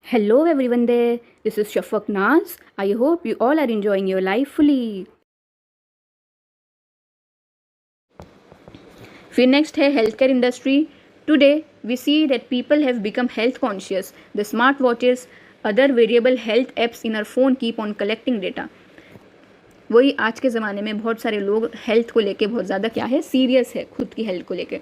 Hello everyone there, this is Shafak Naz. I hope you all are enjoying your life fully. फिर next है health care industry. Today we see that people have become health conscious. The smart watches, other variable health apps in our phone keep on collecting data. वही आज के ज़माने में बहुत सारे लोग हेल्थ को लेके बहुत ज़्यादा क्या है सीरियस है, खुद की हेल्थ को लेके,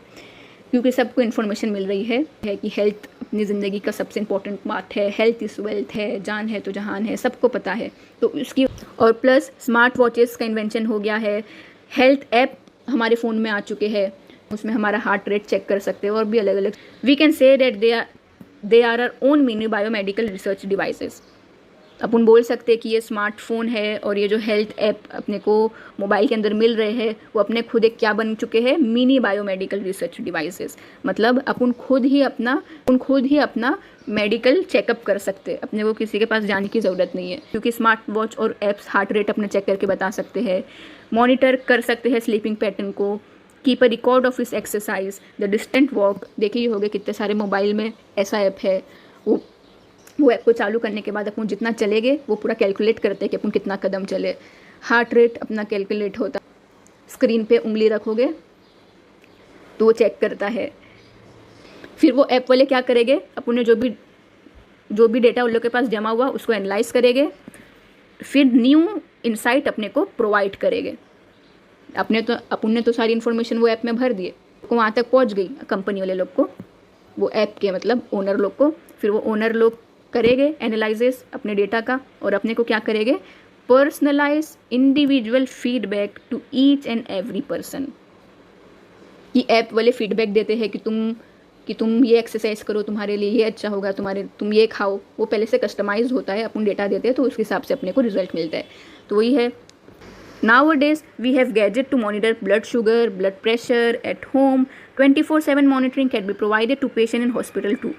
क्योंकि सबको इन्फॉर्मेशन मिल रही है कि हेल्थ अपनी ज़िंदगी का सबसे इम्पोर्टेंट पार्ट है. हेल्थ इज़ वेल्थ है, जान है तो जहान है, सबको पता है. तो उसकी और प्लस स्मार्ट वॉचेस का इन्वेंशन हो गया है. हेल्थ ऐप हमारे फ़ोन में आ चुके हैं, उसमें हमारा हार्ट रेट चेक कर सकते हैं और भी अलग अलग. We can say that they are our own mini biomedical research devices. अपन बोल सकते हैं कि ये स्मार्टफोन है और ये जो हेल्थ ऐप अपने को मोबाइल के अंदर मिल रहे हैं वो अपने खुद एक क्या बन चुके हैं, मिनी बायोमेडिकल रिसर्च डिवाइसेस. मतलब अपन खुद ही अपना मेडिकल चेकअप कर सकते हैं. अपने को किसी के पास जाने की ज़रूरत नहीं है, क्योंकि स्मार्ट वॉच और ऐप्स हार्ट रेट अपना चेक करके बता सकते हैं, मॉनिटर कर सकते हैं स्लीपिंग पैटर्न को, कीप अ रिकॉर्ड ऑफ इस एक्सरसाइज, द डिस्टेंट वॉक. देखे ही होंगे कितने सारे मोबाइल में ऐसा ऐप है. वो ऐप को चालू करने के बाद अपन जितना चलेंगे वो पूरा कैलकुलेट करते हैं कि अपन कितना कदम चले. हार्ट रेट अपना कैलकुलेट होता. स्क्रीन पे उंगली रखोगे तो वो चेक करता है. फिर वो ऐप वाले क्या करेंगे, अपन ने जो भी डेटा उन लोग के पास जमा हुआ उसको एनालाइज करेंगे, फिर न्यू इंसाइट अपने को प्रोवाइड करेंगे. अपन ने तो सारी इन्फॉर्मेशन वो ऐप में भर दिए, वो वहाँ तक पहुँच गई कंपनी वाले लोग को, वो ऐप के मतलब ओनर लोग को. फिर वो ओनर लोग करेंगे एनालिसिस अपने डेटा का और अपने को क्या करेंगे, personalise individual feedback to each and every person. कि ऐप वाले फीडबैक देते हैं कि तुम ये एक्सरसाइज करो, तुम्हारे लिए ये अच्छा होगा, तुम ये खाओ. वो पहले से कस्टमाइज होता है, अपन डेटा देते हैं तो उस हिसाब से अपने को रिजल्ट मिलता है. तो वही है. Nowadays, we have gadget to monitor blood sugar, blood pressure at home. 24/7 monitoring can be provided to patient in hospital too.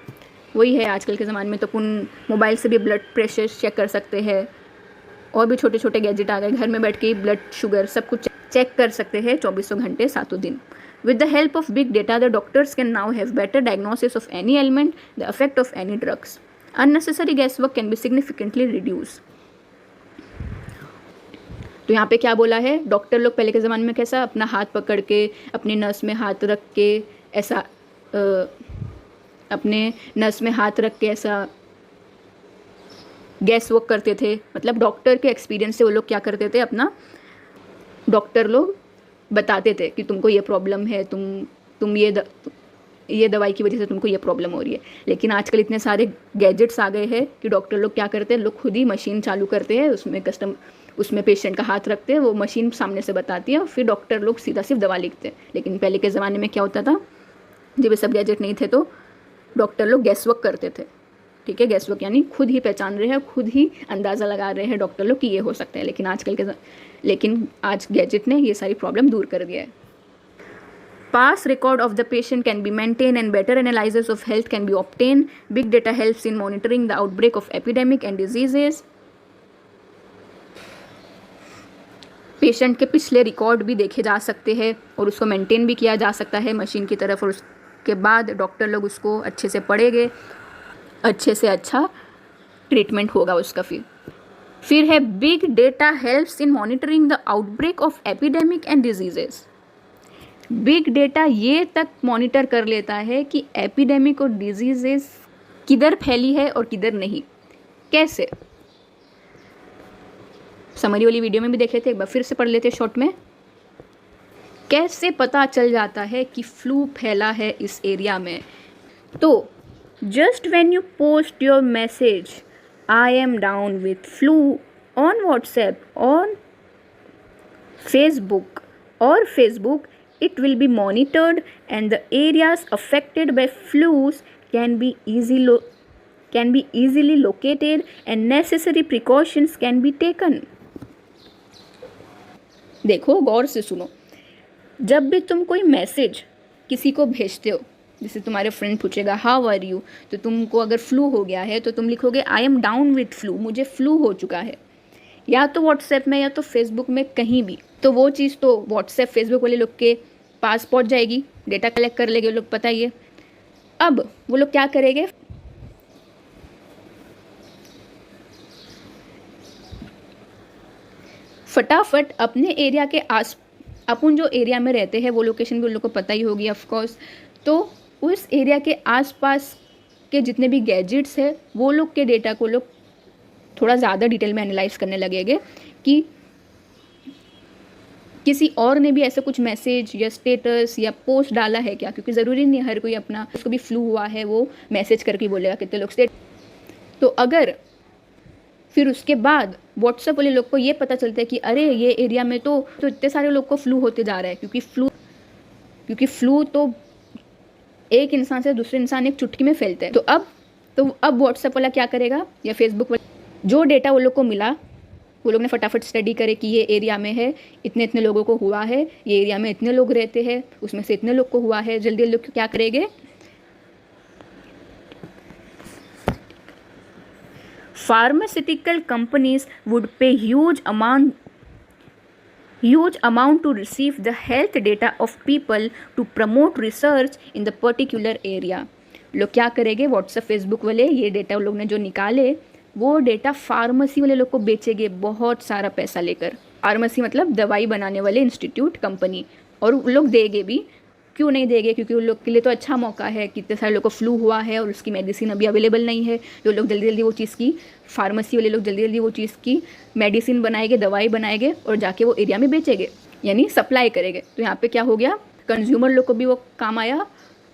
वही है, आजकल के ज़माने में तो अपन मोबाइल से भी ब्लड प्रेशर चेक कर सकते हैं, और भी छोटे छोटे गैजेट आ गए. घर में बैठ के ब्लड शुगर सब कुछ चेक कर सकते हैं 24 घंटे 7 दिन. With the help of big data, the doctors can now have better diagnosis of any ailment, the effect of any drugs. Unnecessary guesswork can be significantly reduced. तो यहाँ पे क्या बोला है, डॉक्टर लोग पहले के ज़माने में कैसा अपना हाथ पकड़ के अपनी नस में हाथ रख के ऐसा अपने नस में हाथ रख के ऐसा गैस वर्क करते थे. मतलब डॉक्टर के एक्सपीरियंस से वो लोग क्या करते थे, अपना डॉक्टर लोग बताते थे कि तुमको ये प्रॉब्लम है, तुम ये दवाई की वजह से तुमको ये प्रॉब्लम हो रही है. लेकिन आजकल इतने सारे गैजेट्स आ गए हैं कि डॉक्टर लोग क्या करते हैं, लोग खुद ही मशीन चालू करते हैं, उसमें पेशेंट का हाथ रखते हैं, वो मशीन सामने से बताती है और फिर डॉक्टर लोग सीधा सिर्फ दवा लिखते हैं. लेकिन पहले के ज़माने में क्या होता था, जब ये सब गैजेट नहीं थे तो डॉक्टर लोग गैस वर्क करते थे. ठीक है, गैस वर्क यानी खुद ही पहचान रहे हैं, खुद ही अंदाज़ा लगा रहे हैं डॉक्टर लोग कि ये हो सकता है. लेकिन आज गैजेट ने ये सारी प्रॉब्लम दूर कर दिया है. Past record of the patient can be maintained and better analysis of health can be obtained. Big data helps in monitoring the outbreak of epidemic and diseases. Patient के पिछले रिकॉर्ड भी देखे जा सकते हैं और उसको मेंटेन भी किया जा सकता है मशीन की तरफ, और उसके बाद डॉक्टर लोग उसको अच्छे से पढ़ेंगे, अच्छे से अच्छा ट्रीटमेंट होगा उसका. फिर है big data helps in monitoring the outbreak of epidemic and diseases. Big data ये तक मॉनिटर कर लेता है कि एपिडेमिक और डिजीजेस किधर फैली है और किधर नहीं. कैसे, समरी वाली वीडियो में भी देखे थे, एक बार फिर से पढ़ लेते शॉर्ट में. कैसे पता चल जाता है कि फ्लू फैला है इस एरिया में. तो just when you post your message I am down with flu on WhatsApp, on Facebook, it will be monitored and the areas affected by flus can be easily located and necessary precautions can be taken. देखो, गौर से सुनो. जब भी तुम कोई message किसी को भेजते हो, जैसे तुम्हारे फ्रेंड पूछेगा हाउ आर यू, तो तुमको अगर फ्लू हो गया है तो तुम लिखोगे I am down with flu, मुझे फ्लू हो चुका है. या तो व्हाट्सएप में या तो फेसबुक में, कहीं भी. तो वो चीज़ तो व्हाट्सएप फेसबुक वाले लोग के पास पहुंच जाएगी, डेटा कलेक्ट कर लेंगे वो लोग, पता ही है. अब वो लोग क्या करेंगे, फटाफट अपने एरिया के आस अपन जो एरिया में रहते हैं वो लोकेशन भी उन लोग को पता ही होगी ऑफ कोर्स, तो उस एरिया के आसपास के जितने भी गैजेट्स है वो लोग के डेटा को लोग थोड़ा ज़्यादा डिटेल में एनालाइज करने लगेंगे कि किसी और ने भी ऐसा कुछ मैसेज या स्टेटस या पोस्ट डाला है क्या, क्योंकि ज़रूरी नहीं हर कोई अपना उसको भी फ्लू हुआ है वो मैसेज करके बोलेगा कितने लोग स्टेट। तो अगर फिर उसके बाद व्हाट्सएप वाले लोग को ये पता चलता है कि अरे ये एरिया में तो इतने सारे लोग को फ्लू होते जा रहा है, क्योंकि फ्लू तो एक इंसान से दूसरे इंसान एक चुटकी में फैलता है। तो अब व्हाट्सएप वाला क्या करेगा या फेसबुक वाला, जो डेटा वो लोग को मिला वो लोग ने फटाफट स्टडी करे कि ये एरिया में है, इतने इतने लोगों को हुआ है, ये एरिया में इतने लोग रहते हैं, उसमें से इतने लोग को हुआ है, जल्दी लोग क्या करेंगे, pharmaceutical companies would pay huge amount to receive the health data of people to promote research in the particular area। लोग क्या करेंगे, व्हाट्सएप फेसबुक वाले ये डेटा लोग ने जो निकाले वो डेटा फार्मेसी वाले लोग को बेचेंगे बहुत सारा पैसा लेकर। फार्मेसी मतलब दवाई बनाने वाले इंस्टीट्यूट कंपनी, और उन लोग देंगे भी, क्यों नहीं देंगे, क्योंकि उन लोग के लिए तो अच्छा मौका है, कितने सारे लोग को फ्लू हुआ है और उसकी मेडिसिन अभी अवेलेबल नहीं है, तो लोग जल्दी जल्दी वो चीज़ की फार्मेसी वाले लोग जल्दी जल्दी वो चीज़ की मेडिसिन बनाएंगे, दवाई बनाएंगे और जाके वो एरिया में बेचेंगे, यानी सप्लाई करेंगे। तो यहाँ पे क्या हो गया, कंज्यूमर लोग को भी वो काम आया,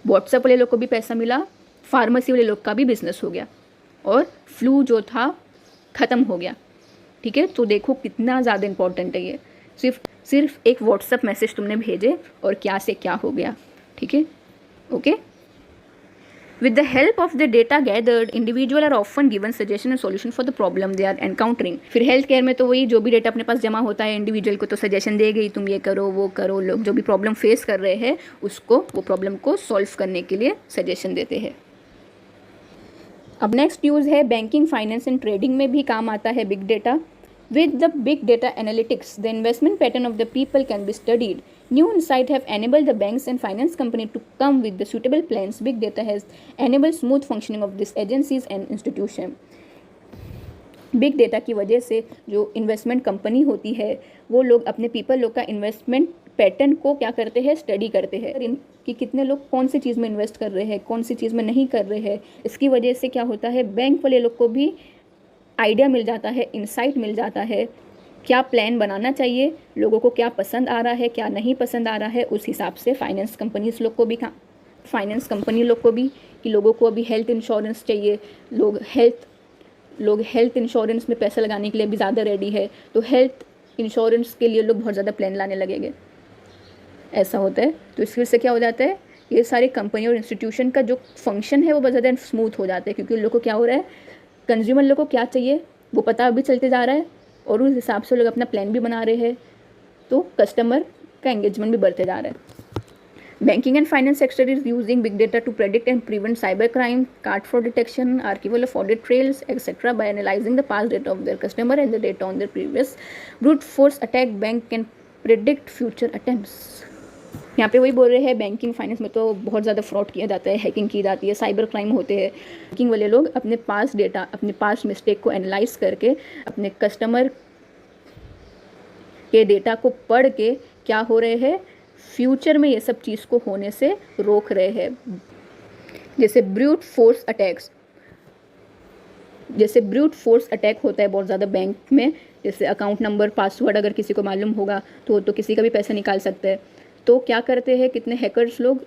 व्हाट्सएप वाले लोग को भी पैसा मिला, फार्मेसी वाले लोग का भी बिजनेस हो गया और फ्लू जो था ख़त्म हो गया। ठीक है, तो देखो कितना ज़्यादा इंपॉर्टेंट है ये, सिर्फ एक व्हाट्सएप मैसेज तुमने भेजे और क्या से क्या हो गया। ठीक है, okay. With the help of the data gathered individual are often given suggestion and solution for the problem they are encountering. फिर हेल्थ केयर में तो वही जो भी डेटा अपने पास जमा होता है इंडिविजुअल को तो सजेशन देगी, तुम ये करो वो करो, लोग जो भी प्रॉब्लम फेस कर रहे हैं उसको वो प्रॉब्लम को सॉल्व करने के लिए सजेशन देते हैं। अब नेक्स्ट यूज़ है बैंकिंग, फाइनेंस एंड ट्रेडिंग में भी काम आता है big data. With the big data analytics, the investment pattern of the people can be studied. New insight have enabled the banks and finance company to come with the suitable plans. Big data has enabled smooth functioning of these agencies and institution. Big data की वजह से जो investment company होती है वो लोग अपने people लोग का इन्वेस्टमेंट पैटर्न को क्या करते हैं, स्टडी करते हैं कि कितने लोग कौन सी चीज़ में इन्वेस्ट कर रहे हैं, कौन सी चीज़ में नहीं कर रहे हैं। इसकी वजह से क्या होता है, बैंक वाले लोग को भी आइडिया मिल जाता है, इंसाइट मिल जाता है, क्या प्लान बनाना चाहिए, लोगों को क्या पसंद आ रहा है क्या नहीं पसंद आ रहा है। उस हिसाब से फाइनेंस कंपनी लोग को भी कि लोगों को अभी हेल्थ इंश्योरेंस चाहिए, लोग हेल्थ इंश्योरेंस में पैसा लगाने के लिए भी ज़्यादा रेडी है, तो हेल्थ इंश्योरेंस के लिए लोग बहुत ज़्यादा प्लान लाने लगेंगे। ऐसा होता है, तो इसकी वजह से क्या हो जाता है, ये सारी कंपनी और इंस्टीट्यूशन का जो फंक्शन है वो बहुत ज़्यादा स्मूथ हो जाता है, क्योंकि उन लोग को क्या हो रहा है, कंज्यूमर लोग को क्या चाहिए वो पता भी चलते जा रहा है और उस हिसाब से लोग अपना प्लान भी बना रहे हैं, तो कस्टमर का एंगेजमेंट भी बढ़ते जा रहा है। Banking and finance sector is using big data to predict and prevent cyber crime, card fraud detection, archival of audit trails etcetera by analysing the past data of their customer and the data on their previous brute force attack. Bank can predict future attempts. यहाँ पे वही बोल रहे हैं, banking finance में तो बहुत ज़्यादा फ्रॉड किया जाता है, हैकिंग की जाती है, साइबर क्राइम होते हैं। बैंकिंग वाले लोग अपने पास डेटा, अपने पास मिस्टेक को एनालाइज करके अपने कस्टमर के डेटा को पढ़ के क्या हो रहे हैं, फ्यूचर में ये सब चीज़ को होने से रोक रहे हैं। जैसे ब्रूट फोर्स अटैक होता है बहुत ज़्यादा बैंक में, जैसे अकाउंट नंबर, पासवर्ड अगर किसी को मालूम होगा तो किसी का भी पैसा निकाल सकते हैं। तो क्या करते हैं कितने हैकर्स लोग,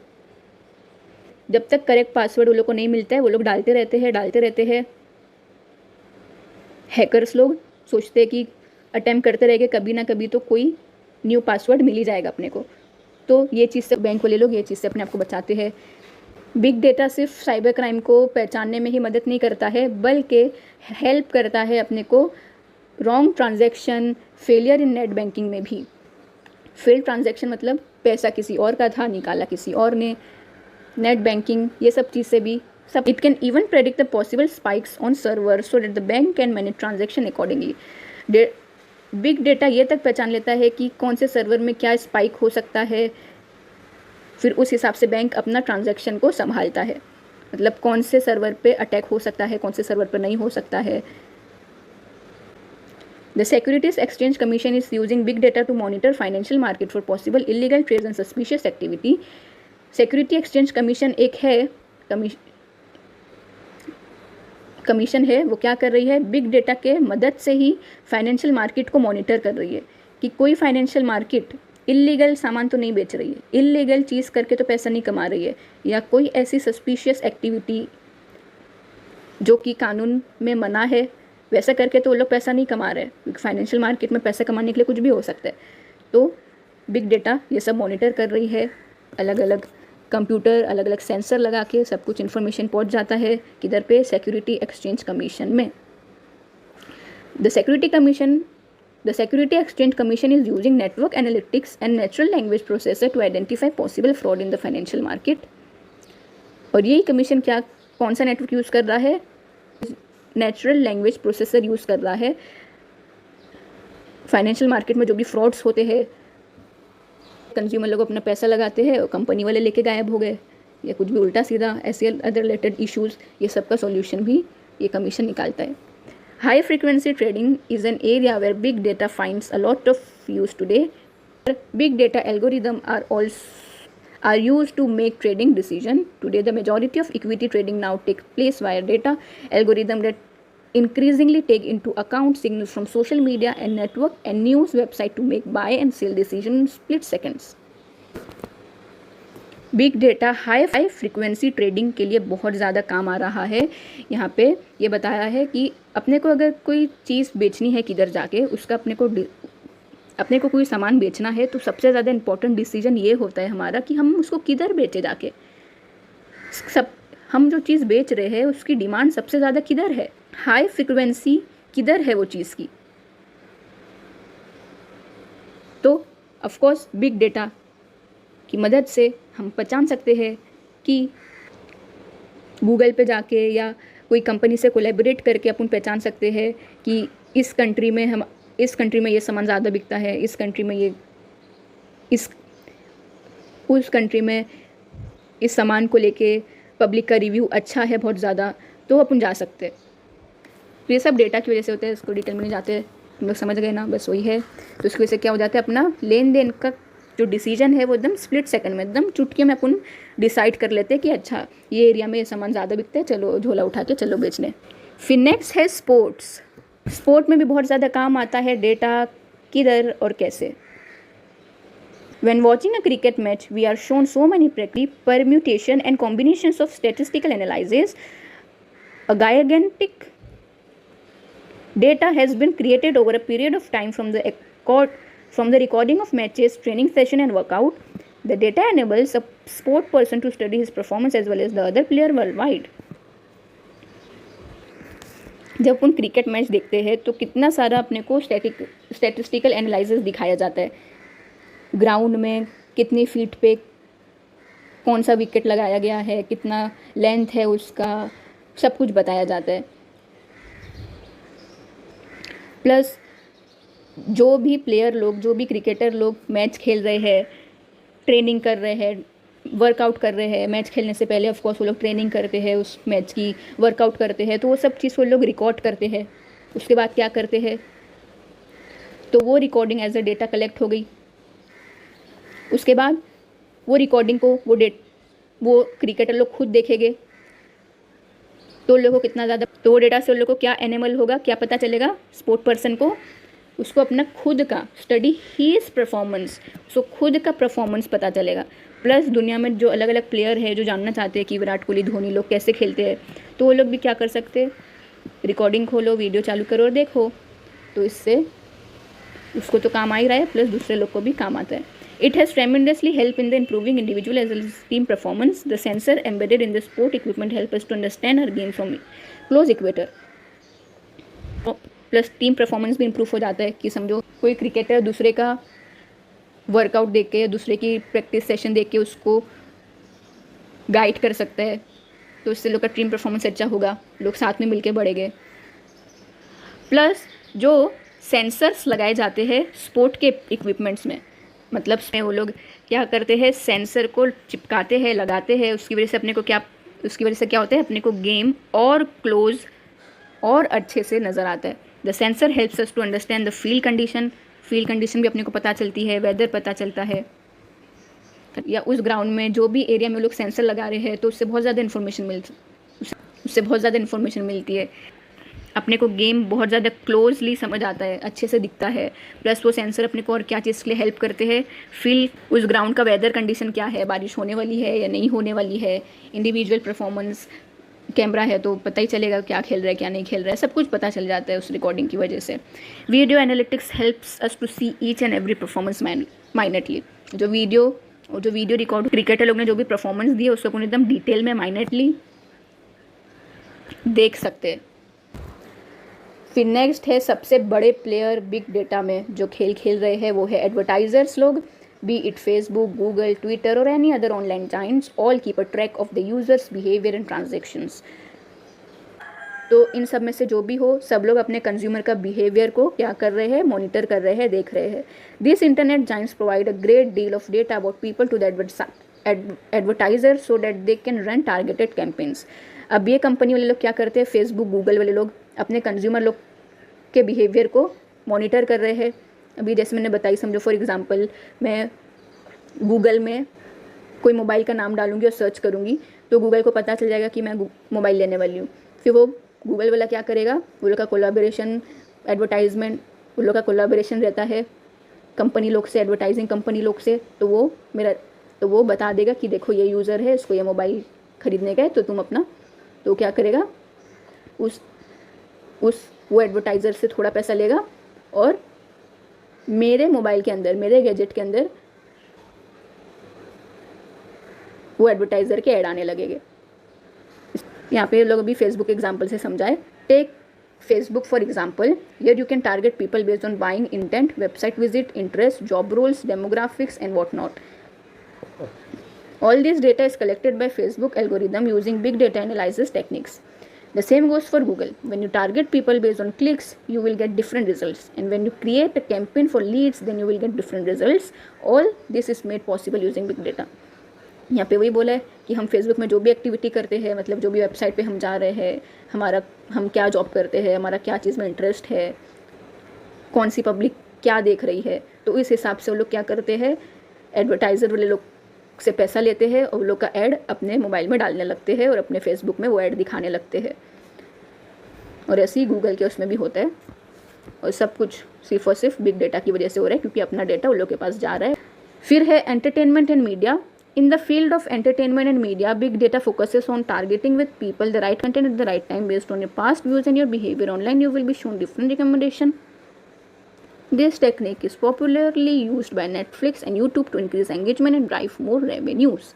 जब तक करेक्ट पासवर्ड उन लोग को नहीं मिलता है वो लोग डालते रहते हैं। हैकर्स लोग सोचते हैं कि अटेम्प्ट करते रहेंगे, कभी ना कभी तो कोई न्यू पासवर्ड मिल ही जाएगा अपने को। तो ये चीज़ से बैंक वाले लोग ये चीज़ से अपने आप को बचाते हैं। बिग डेटा सिर्फ साइबर क्राइम को पहचानने में ही मदद नहीं करता है, बल्कि हेल्प करता है अपने को wrong transaction, failure in net banking में भी। फेल्ड ट्रांजैक्शन मतलब पैसा किसी और का था, निकाला किसी और ने, नेट बैंकिंग, ये सब चीज़ से भी सब। It can even predict the possible spikes on server so that the bank can manage transaction accordingly. Big data ये तक पहचान लेता है कि कौन से सर्वर में क्या स्पाइक हो सकता है, फिर उस हिसाब से बैंक अपना ट्रांजैक्शन को संभालता है। मतलब कौन से सर्वर पे अटैक हो सकता है, कौन से सर्वर पर नहीं हो सकता है। The Securities Exchange Commission is using big data to monitor financial market for possible illegal trades and suspicious activity. Security Exchange Commission एक है कमीशन है, वो क्या कर रही है, बिग डेटा के मदद से ही फाइनेंशियल मार्केट को मॉनिटर कर रही है कि कोई फाइनेंशियल मार्केट इलीगल सामान तो नहीं बेच रही है, इलीगल चीज़ करके तो पैसा नहीं कमा रही है, या कोई ऐसी सस्पिशियस एक्टिविटी जो कि कानून में मना है वैसा करके तो वो लोग पैसा नहीं कमा रहे हैं, क्योंकि फाइनेंशियल मार्केट में पैसा कमाने के लिए कुछ भी हो सकता है। तो बिग डेटा ये सब मॉनिटर कर रही है, अलग अलग कंप्यूटर, अलग अलग सेंसर लगा के सब कुछ इन्फॉर्मेशन पहुंच जाता है किधर पे, सिक्योरिटी एक्सचेंज कमीशन में। The security exchange commission is using network analytics and natural language processor to identify possible fraud in the financial market. और यही कमीशन कौन सा नेटवर्क यूज़ कर रहा है, नेचुरल लैंग्वेज प्रोसेसर यूज़ कर रहा है। फाइनेंशियल मार्केट में जो भी फ्रॉड्स होते हैं, कंज्यूमर लोग अपना पैसा लगाते हैं और कंपनी वाले लेके गायब हो गए, या कुछ भी उल्टा सीधा ऐसे अदर रिलेटेड इश्यूज़, ये सब का सॉल्यूशन भी ये कमीशन निकालता है। High frequency trading is an area where big data finds a lot of use today. Big data algorithm are used to make trading decision. Today the majority of equity trading now takes place via data algorithm that increasingly take into account signals from social media and network and news website to make buy and sell decision in split seconds. Big data high frequency trading के लिए बहुत ज़्यादा काम आ रहा है। यहाँ पे ये बताया है कि अपने को अगर कोई चीज़ बेचनी है किधर जाके, उसका अपने को कोई सामान बेचना है, तो सबसे ज़्यादा इम्पोर्टेंट डिसीजन ये होता है हमारा कि हम उसको किधर बेचे जाके। हम जो चीज़ बेच रहे हैं उसकी डिमांड सबसे ज़्यादा किधर है, हाई फ्रिक्वेंसी किधर है वो चीज़ की। तो ऑफ कोर्स बिग डेटा की मदद से हम पहचान सकते हैं कि गूगल पे जाके या कोई कंपनी से कोलैबोरेट करके अपन पहचान सकते हैं कि इस कंट्री में ये सामान ज़्यादा बिकता है, इस कंट्री में उस कंट्री में इस सामान को लेके पब्लिक का रिव्यू अच्छा है बहुत ज़्यादा, तो अपन जा सकते हैं। तो ये सब डेटा की वजह से होता है, इसको डिटेल में नहीं जाते, हम लोग समझ गए ना, बस वही है। तो इसकी वजह से क्या हो जाता है, अपना लेन देन का जो डिसीजन है वो एकदम स्प्लिट सेकंड में, एकदम चुटकी में अपन डिसाइड कर लेते हैं कि अच्छा ये एरिया में ये सामान ज़्यादा बिकता है, चलो झोला उठा के चलो बेचने। फिर नेक्स्ट है स्पोर्ट में भी बहुत ज़्यादा काम आता है डेटा, किधर और कैसे। When watching a cricket match, we are shown so many permutation and combinations of statistical analysis. A gigantic data has been created over a period of time from the recording of matches, training session and workout. The data enables a sport person to study his performance as well as the other player worldwide. जब अपन cricket match देखते हैं तो कितना सारा अपने को statistical analysis दिखाया जाता है, ग्राउंड में कितनी फीट पे कौन सा विकेट लगाया गया है, कितना लेंथ है उसका, सब कुछ बताया जाता है। प्लस जो भी प्लेयर लोग, जो भी क्रिकेटर लोग मैच खेल रहे हैं, ट्रेनिंग कर रहे हैं, वर्कआउट कर रहे हैं, मैच खेलने से पहले ऑफ कोर्स वो लोग ट्रेनिंग करते हैं, उस मैच की वर्कआउट करते हैं, तो वो सब चीज़ वो लोग रिकॉर्ड करते हैं। उसके बाद क्या करते हैं, तो वो recording as a data collect हो गई। उसके बाद वो रिकॉर्डिंग को वो क्रिकेटर लोग खुद देखेंगे, तो उन लोगों को कितना ज़्यादा, तो वो डेटा से उन लोगों को क्या एनिमल होगा, क्या पता चलेगा स्पोर्ट पर्सन को, उसको अपना खुद का स्टडी हीज परफॉर्मेंस, उसको खुद का परफॉर्मेंस पता चलेगा। प्लस दुनिया में जो अलग अलग प्लेयर है जो जानना चाहते हैं कि विराट कोहली, धोनी लोग कैसे खेलते हैं, तो वो लोग भी क्या कर सकते हैं, रिकॉर्डिंग खोलो, वीडियो चालू करो और देखो। तो इससे उसको तो काम आ ही रहा है, प्लस दूसरे लोग को भी काम आता है। It has tremendously helped in the improving individual as well as team performance. The sensor embedded in the sport equipment help us to understand our game from close equator. Plus team performance भी improve हो जाता है कि समझो कोई cricketer दूसरे का workout देख के, दूसरे की प्रैक्टिस सेशन देख के उसको गाइड कर सकता है, तो इससे लोग का टीम परफॉर्मेंस अच्छा होगा, लोग साथ में मिलके बढ़ेंगे। प्लस जो सेंसर्स लगाए जाते हैं स्पोर्ट के इक्विपमेंट्स में, मतलब वो लोग क्या करते हैं, सेंसर को चिपकाते हैं, लगाते हैं, उसकी वजह से क्या होता है, अपने को गेम और क्लोज और अच्छे से नज़र आता है। The sensor helps us to understand the field condition भी अपने को पता चलती है, वेदर पता चलता है, या उस ग्राउंड में जो भी एरिया में लोग सेंसर लगा रहे हैं तो उससे बहुत ज़्यादा इन्फॉर्मेशन मिलती है। अपने को गेम बहुत ज़्यादा क्लोजली समझ आता है, अच्छे से दिखता है। प्लस वो सेंसर अपने को और क्या चीज़ के लिए हेल्प करते हैं, फील उस ग्राउंड का वेदर कंडीशन क्या है, बारिश होने वाली है या नहीं होने वाली है, इंडिविजुअल परफॉर्मेंस, कैमरा है तो पता ही चलेगा क्या खेल रहा है क्या नहीं खेल रहा है, सब कुछ पता चल जाता है उस रिकॉर्डिंग की वजह से। Video analytics helps us to see each and every performance minutely. जो वीडियो रिकॉर्ड क्रिकेटर लोग ने जो भी परफॉर्मेंस दी है उसको अपन एकदम डिटेल में माइनटली देख सकते हैं। फिर नेक्स्ट है सबसे बड़े प्लेयर बिग डेटा में जो खेल रहे हैं, वो है एडवर्टाइजर्स लोग। Be it Facebook, Google, Twitter और any other online giants, all keep a track of the users behaviour and transactions. तो इन सब में से जो भी हो, सब लोग अपने कंज्यूमर का बिहेवियर को क्या कर रहे हैं, मॉनिटर कर रहे हैं, देख रहे हैं। This internet giants provide a great deal of data about people to the advertiser so that they can run targeted campaigns. अब ये कंपनी वाले लोग क्या करते हैं, फेसबुक, गूगल वाले लोग अपने कंज्यूमर लोग के बिहेवियर को मॉनिटर कर रहे हैं। अभी जैसे मैंने बताई, समझो फॉर एग्जांपल मैं गूगल में कोई मोबाइल का नाम डालूंगी और सर्च करूंगी तो गूगल को पता चल जाएगा कि मैं मोबाइल लेने वाली हूँ। फिर वो गूगल वाला क्या करेगा, वो लोग का कोलैबोरेशन एडवर्टाइजमेंट, वो लोग का कोलैबोरेशन रहता है कंपनी लोग से, एडवर्टाइजिंग कंपनी लोग से, तो वो बता देगा कि देखो ये यूज़र है, इसको ये मोबाइल ख़रीदने का है, तो तुम अपना, तो क्या करेगा, वो एडवर्टाइज़र से थोड़ा पैसा लेगा और मेरे मोबाइल के अंदर, मेरे गैजेट के अंदर वो एडवर्टाइज़र के ऐड आने लगेंगे। यहाँ पे लोग अभी फेसबुक एग्जाम्पल से समझाए। Take Facebook for example, here you can target people based on buying intent, website visit, interest, job roles, demographics and what not. All this data is collected by Facebook algorithm using big data analysis techniques. The same goes for Google. When you target people based on clicks, you will get different results. And when you create a campaign for leads, then you will get different results. All this is made possible using big data. यहाँ पे वही बोला है कि हम Facebook में जो भी एक्टिविटी करते हैं, मतलब जो भी वेबसाइट पे हम जा रहे हैं, हम क्या जॉब करते हैं, हमारा क्या चीज़ में इंटरेस्ट है, कौन सी पब्लिक क्या देख रही है, तो इस हिसाब से वो लोग क्या करते हैं, एडवर्टाइज़र वाले लोग से पैसा लेते हैं और लोग का ऐड अपने मोबाइल में डालने लगते हैं और अपने फेसबुक में वो ऐड दिखाने लगते हैं। और ऐसे ही गूगल के उसमें भी होता है, और सब कुछ सिर्फ और सिर्फ बिग डेटा की वजह से हो रहा है, क्योंकि अपना डेटा उन लोग के पास जा रहा है। फिर है entertainment and media. In the field of entertainment and media, big data focuses on targeting with people the right content at the right time based on your past views and your behaviour online, you will be shown different recommendation. This technique is popularly used by Netflix and YouTube to increase engagement and drive more revenues.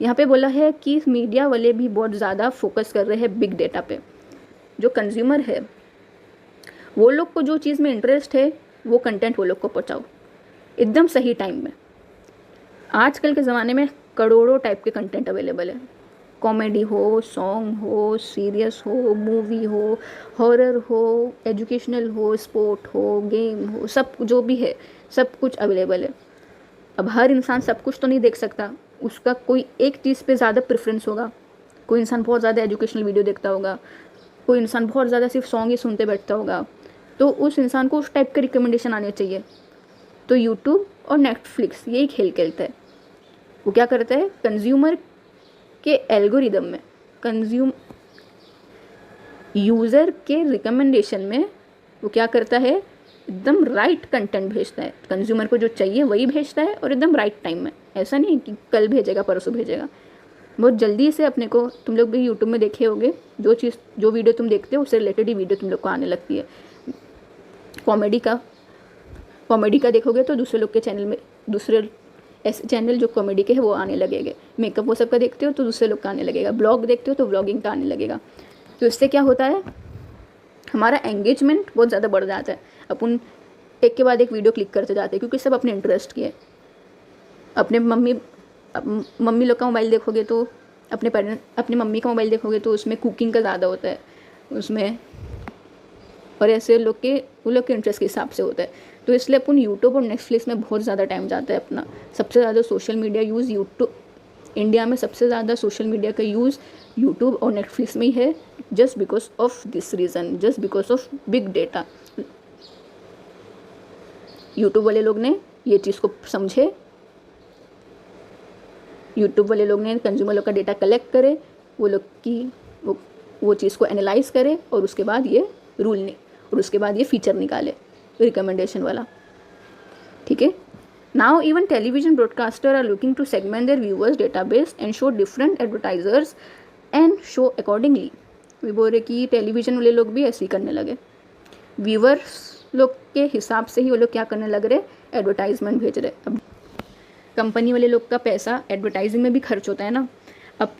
यहाँ पे बोला है कि media वाले भी बहुत ज़्यादा focus कर रहे हैं बिग डेटा पे। जो कंज्यूमर है वो लोग को जो चीज़ में इंटरेस्ट है वो कंटेंट वो लोग को पहुँचाओ एकदम सही टाइम में। आजकल के ज़माने में करोड़ों टाइप के कंटेंट अवेलेबल है, कॉमेडी हो, सॉन्ग हो, सीरियस हो, मूवी हो, हॉरर हो, एजुकेशनल हो, स्पोर्ट हो, गेम हो, सब जो भी है सब कुछ अवेलेबल है। अब हर इंसान सब कुछ तो नहीं देख सकता, उसका कोई एक चीज़ पे ज़्यादा प्रेफरेंस होगा। कोई इंसान बहुत ज़्यादा एजुकेशनल वीडियो देखता होगा, कोई इंसान बहुत ज़्यादा सिर्फ सॉन्ग ही सुनते बैठता होगा, तो उस इंसान को उस टाइप के रिकमेंडेशन आने चाहिए। तो यूट्यूब और नेटफ्लिक्स यही खेलता है। वो क्या करता है, कंज्यूमर के एल्गोरिदम में, यूज़र के रिकमेंडेशन में वो क्या करता है, एकदम राइट कंटेंट भेजता है। कंज्यूमर को जो चाहिए वही भेजता है और एकदम राइट टाइम में। ऐसा नहीं कि कल भेजेगा, परसों भेजेगा, बहुत जल्दी से अपने को। तुम लोग भी यूट्यूब में देखे होगे, जो वीडियो तुम देखते हो उससे रिलेटेड ही वीडियो तुम लोग को आने लगती है। कॉमेडी का देखोगे तो दूसरे लोग के चैनल में, दूसरे ऐसे चैनल जो कॉमेडी के हैं वो आने लगेंगे। मेकअप वो सब का देखते हो तो दूसरे लोग का आने लगेगा। ब्लॉग देखते हो तो ब्लॉगिंग का आने लगेगा। तो इससे क्या होता है, हमारा एंगेजमेंट बहुत ज़्यादा बढ़ जाता है। अपन एक के बाद एक वीडियो क्लिक करते जाते हैं, क्योंकि सब अपने इंटरेस्ट की है। अपने मम्मी लोग का मोबाइल देखोगे तो अपने मम्मी का मोबाइल देखोगे तो उसमें कुकिंग का ज़्यादा होता है उसमें, और ऐसे वो लोग के इंटरेस्ट के हिसाब से होता है। तो इसलिए अपन यूट्यूब और नेटफ्लिक्स में बहुत ज़्यादा टाइम जाता है अपना। सबसे ज़्यादा सोशल मीडिया यूज़ इंडिया में सबसे ज़्यादा सोशल मीडिया का यूज़ यूट्यूब और नेटफ्लिक्स में ही है, just because of this reason, just because of big data. YouTube वाले लोग ने ये चीज़ को समझे, यूट्यूब वाले लोग ने कंज्यूमर लोग का डेटा कलेक्ट करे, वो लोग की वो चीज़ को एनालाइज करे और उसके बाद ये रूल नहीं, और उसके बाद ये फीचर निकाले रिकमेंडेशन वाला। ठीक है। Now even television broadcaster are looking to segment their viewers database and show different advertisers and show accordingly. वे बोल रहे कि टेलीविजन वाले लोग भी ऐसे ही करने लगे, व्यूअर्स लोग के हिसाब से ही वो लोग क्या करने लग रहे, एडवर्टाइजमेंट भेज रहे। अब कंपनी वाले लोग का पैसा एडवर्टाइजिंग में भी खर्च होता है ना। अब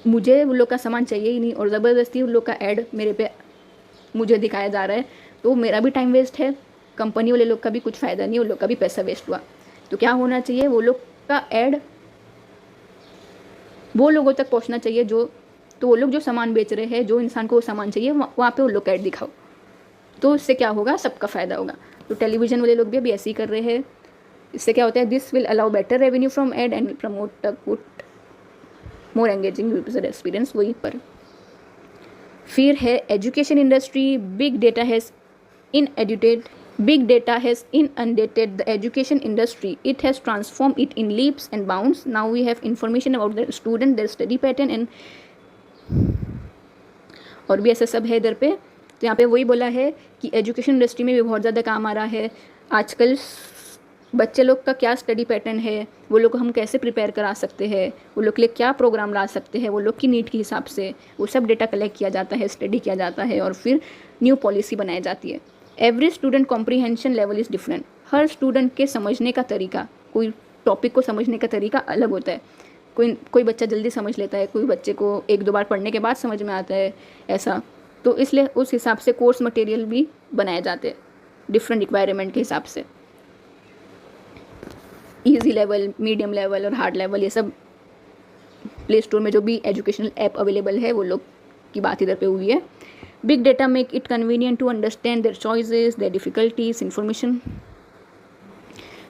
मुझे वो लोग का सामान चाहिए ही नहीं और ज़बरदस्ती उन लोग का ऐड मेरे पे मुझे दिखाया जा रहा है, तो मेरा भी टाइम वेस्ट है, कंपनी वाले लोग का भी कुछ फ़ायदा नहीं, उन लोग का भी पैसा वेस्ट हुआ। तो क्या होना चाहिए, वो लोग का ऐड वो लोगों तक पहुंचना चाहिए तो वो लोग जो सामान बेच रहे हैं, जो इंसान को वो सामान चाहिए वहाँ पे वो लोग का ऐड दिखाओ, तो इससे क्या होगा, सबका फ़ायदा होगा। तो टेलीविज़न वाले लोग भी अभी ऐसे ही कर रहे हैं। इससे क्या होता है, this will allow better revenue from ad and promote a good more engaging user experience. वहीं पर फिर है education industry. Big data has inundated the education industry. It has transformed it in leaps and bounds. Now we have information about the student, their study pattern and और भी ऐसा सब है इधर पे। तो यहाँ पे वही बोला है कि एजुकेशन इंडस्ट्री में भी बहुत ज़्यादा काम आ रहा है। आजकल बच्चे लोग का क्या स्टडी पैटर्न है, वो लोग को हम कैसे प्रिपेयर करा सकते हैं, वो लोग के लिए क्या प्रोग्राम ला सकते हैं, वो लोग की नीड के हिसाब से वो सब डेटा कलेक्ट किया जाता है, स्टडी किया जाता है और फिर न्यू पॉलिसी बनाई जाती है। Every student comprehension level is different. Her student के समझने का तरीका, कोई टॉपिक को समझने का तरीका अलग होता है। कोई बच्चा जल्दी समझ लेता है, कोई बच्चे को एक दो बार पढ़ने के बाद समझ में आता है, ऐसा। तो इसलिए उस हिसाब से कोर्स मटेरियल भी बनाए जाते हैं डिफरेंट रिक्वायरमेंट के हिसाब से। ईजी लेवल, मीडियम लेवल और हार्ड लेवल, ये सब प्ले स्टोर में जो भी एजुकेशनल ऐप अवेलेबल है वो लोग की बात इधर पे हुई है। Big data make it convenient to understand their choices, their difficulties, information.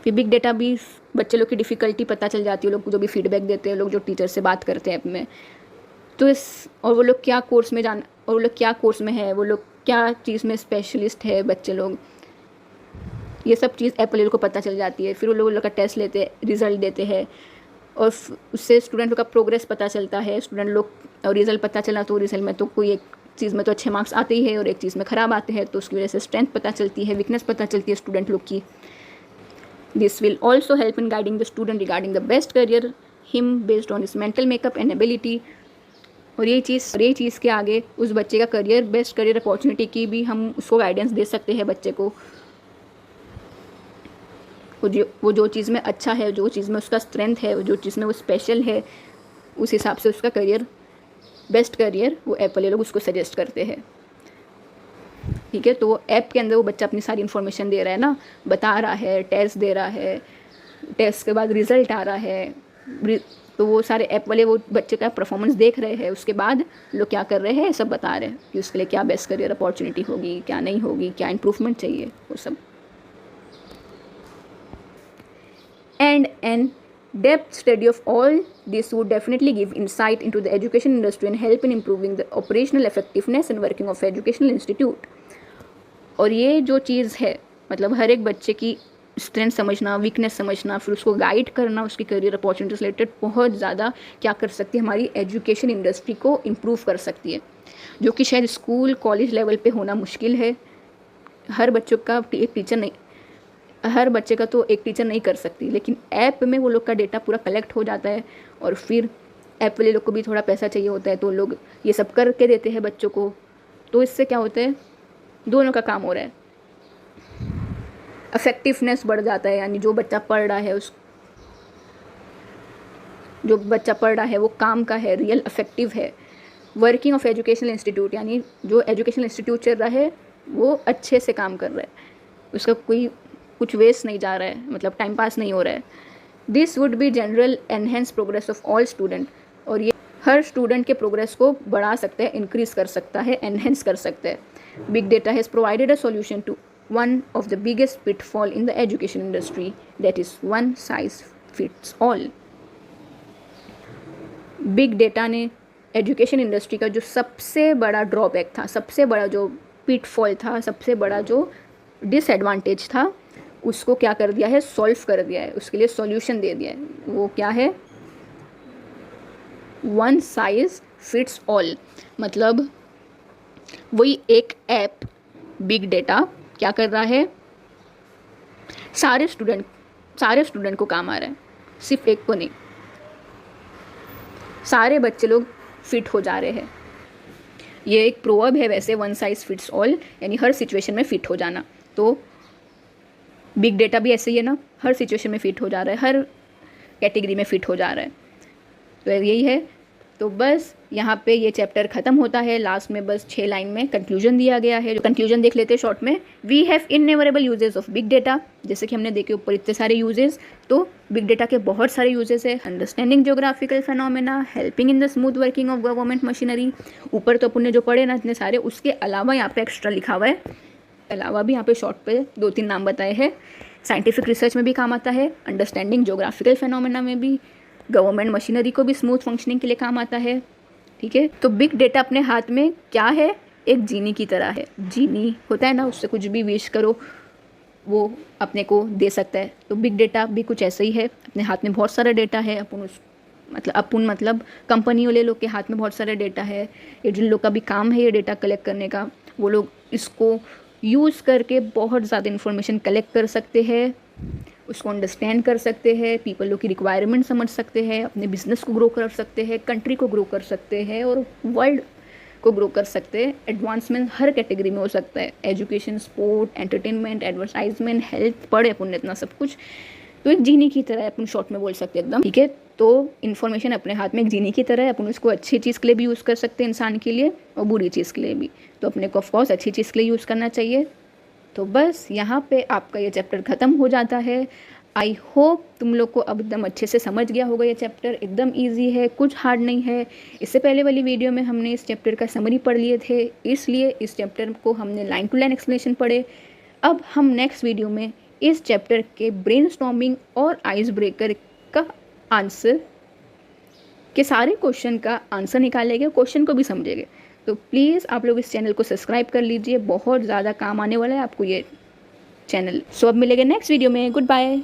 फिर बिग डेटा भी बच्चे लोग की डिफ़िकल्टी पता चल जाती है, लोग जो भी फीडबैक देते हैं, लोग जो टीचर से बात करते हैं ऐप में, तो और वो लोग क्या कोर्स में और वो लोग क्या कोर्स में है, वो लोग क्या चीज़ में स्पेशलिस्ट है बच्चे लोग, ये सब चीज़ ऐप वाले लोग को पता चल जाती है। फिर वो लोग का टेस्ट लेते हैं, रिज़ल्ट देते हैं और उससे स्टूडेंट लोग का प्रोग्रेस पता चलता है। स्टूडेंट लोग और रिज़ल्ट पता चला तो रिज़ल्ट में तो कोई एक चीज़ में तो अच्छे मार्क्स आते ही है और एक चीज़ में ख़राब आते हैं, तो उसकी वजह से स्ट्रेंथ पता चलती है, वीकनेस पता चलती है स्टूडेंट लोग की। This will also help in guiding the student regarding the best career him based on his mental makeup and ability. और ये चीज़ के आगे उस बच्चे का करियर, बेस्ट करियर अपॉर्चुनिटी की भी हम उसको गाइडेंस दे सकते हैं बच्चे को। वो जो चीज़ में अच्छा है, जो चीज़ में उसका स्ट्रेंथ है, जो चीज़ में वो स्पेशल है, उस हिसाब से उसका करियर, बेस्ट करियर वो ऐप वाले लोग उसको सजेस्ट करते हैं। ठीक है। तो ऐप के अंदर वो बच्चा अपनी सारी इन्फॉर्मेशन दे रहा है ना, बता रहा है, टेस्ट दे रहा है, टेस्ट के बाद रिज़ल्ट आ रहा है, तो वो सारे ऐप वाले वो बच्चे का परफॉर्मेंस देख रहे हैं, उसके बाद लोग क्या कर रहे हैं, सब बता रहे हैं कि उसके लिए क्या बेस्ट करियर अपॉर्चुनिटी होगी, क्या नहीं होगी, क्या इम्प्रूवमेंट चाहिए, वो सब। And an depth study of all this would definitely give insight into the education industry and help in improving the operational effectiveness and working of educational institute. और ये जो चीज़ है, मतलब हर एक बच्चे की स्ट्रेंथ समझना, वीकनेस समझना, फिर उसको गाइड करना, उसकी करियर अपॉर्चुनिटीज रिलेटेड बहुत ज़्यादा क्या कर सकती है, हमारी एजुकेशन इंडस्ट्री को इम्प्रूव कर सकती है, जो कि शायद स्कूल कॉलेज लेवल पे होना मुश्किल है। हर बच्चों का एक टीचर नहीं, हर बच्चे का तो एक टीचर नहीं कर सकती, लेकिन ऐप में वो लोग का डेटा पूरा कलेक्ट हो जाता है और फिर ऐप वाले लोग को भी थोड़ा पैसा चाहिए होता है, तो लोग ये सब करके देते हैं बच्चों को। तो इससे क्या होता है, दोनों का काम हो रहा है, इफेक्टिवनेस बढ़ जाता है, यानी जो बच्चा पढ़ रहा है वो काम का है, रियल इफेक्टिव है। वर्किंग ऑफ एजुकेशनल इंस्टीट्यूट, यानी जो एजुकेशनल इंस्टीट्यूट चल रहा है वो अच्छे से काम कर रहा है, उसका कुछ वेस्ट नहीं जा रहा है, मतलब टाइम पास नहीं हो रहा है। This would be general enhance progress of all student, और ये हर स्टूडेंट के प्रोग्रेस को बढ़ा सकता है, इंक्रीज कर सकता है, एनहेंस कर सकता है। Big data has provided a solution to one of the biggest pitfall in the education industry, that is one size fits all. Big data ने एजुकेशन इंडस्ट्री का जो सबसे बड़ा ड्रॉबैक था, सबसे बड़ा जो पिटफॉल था, सबसे बड़ा जो डिसएडवांटेज था, उसको क्या कर दिया है, सॉल्व कर दिया है, उसके लिए सॉल्यूशन दे दिया है। वो क्या है, वन साइज फिट्स ऑल। मतलब वही एक ऐप बिग डेटा क्या कर रहा है, सारे स्टूडेंट को काम आ रहा है, सिर्फ एक को नहीं, सारे बच्चे लोग फिट हो जा रहे हैं। ये एक प्रोवर्ब है वैसे, वन साइज फिट्स ऑल, यानी हर सिचुएशन में फिट हो जाना। तो बिग डेटा भी ऐसे ही है ना, हर सिचुएशन में फिट हो जा रहा है, हर कैटेगरी में फिट हो जा रहा है। तो यही है। तो बस यहाँ पे ये चैप्टर ख़त्म होता है। लास्ट में बस 6 लाइन में कंक्लूजन दिया गया है। जो कंक्लूजन देख लेते हैं शॉर्ट में। We have innumerable uses of big data. जैसे कि हमने देखे ऊपर इतने सारे यूजेस, तो बिग डेटा के बहुत सारे यूजेस है। Understanding geographical phenomena, helping in the smooth working of government machinery. ऊपर तो अपन ने जो पढ़े ना इतने सारे, उसके अलावा यहाँ पे एक्स्ट्रा लिखा हुआ है, अलावा भी यहाँ पे शॉर्ट पे 2-3 नाम बताए हैं। साइंटिफिक रिसर्च में भी काम आता है, अंडरस्टैंडिंग ज्योग्राफिकल फिनोमेना में भी, गवर्नमेंट मशीनरी को भी स्मूथ फंक्शनिंग के लिए काम आता है। ठीक है, तो बिग डेटा अपने हाथ में क्या है, एक जीनी की तरह है। जीनी होता है ना, उससे कुछ भी विश करो वो अपने को दे सकता है। तो बिग डेटा भी कुछ ऐसा ही है, अपने हाथ में बहुत सारा डेटा है। अपन मतलब कंपनी वाले लोग के हाथ में बहुत सारा डेटा है। ये जिन लोग का भी काम है ये डेटा कलेक्ट करने का, वो लोग इसको यूज़ करके बहुत ज़्यादा इन्फॉर्मेशन कलेक्ट कर सकते हैं, उसको अंडरस्टैंड कर सकते हैं, पीपल लोग की रिक्वायरमेंट समझ सकते हैं, अपने बिजनेस को ग्रो कर सकते हैं, कंट्री को ग्रो कर सकते हैं और वर्ल्ड को ग्रो कर सकते हैं। एडवांसमेंट हर कैटेगरी में हो सकता है, education, sport, entertainment, advertisement, health, पढ़े अपन इतना सब कुछ। तो एक जीनी की तरह है, अपन शॉर्ट में बोल सकते हैं एकदम। ठीक है, तो इन्फॉर्मेशन अपने हाथ में एक जीनी की तरह है। अपन उसको अच्छी चीज़ के लिए भी यूज़ कर सकते हैं, इंसान के लिए, और बुरी चीज़ के लिए भी। तो अपने को ऑफकोर्स अच्छी चीज़ के लिए यूज़ करना चाहिए। तो बस यहाँ पे आपका ये चैप्टर ख़त्म हो जाता है। आई होप तुम लोग को अब एकदम अच्छे से समझ गया होगा। ये चैप्टर एकदम इजी है, कुछ हार्ड नहीं है। इससे पहले वाली वीडियो में हमने इस चैप्टर का समरी पढ़ लिए थे, इसलिए इस चैप्टर को हमने लाइन टू लाइन एक्सप्लेनेशन पढ़े। अब हम नेक्स्ट वीडियो में इस चैप्टर के ब्रेनस्टॉर्मिंग और आइस ब्रेकर का आंसर के सारे क्वेश्चन का आंसर निकालेंगे, क्वेश्चन को भी समझेंगे। तो प्लीज़ आप लोग इस चैनल को सब्सक्राइब कर लीजिए, बहुत ज़्यादा काम आने वाला है आपको ये चैनल। सो अब मिलेंगे नेक्स्ट वीडियो में। Good bye.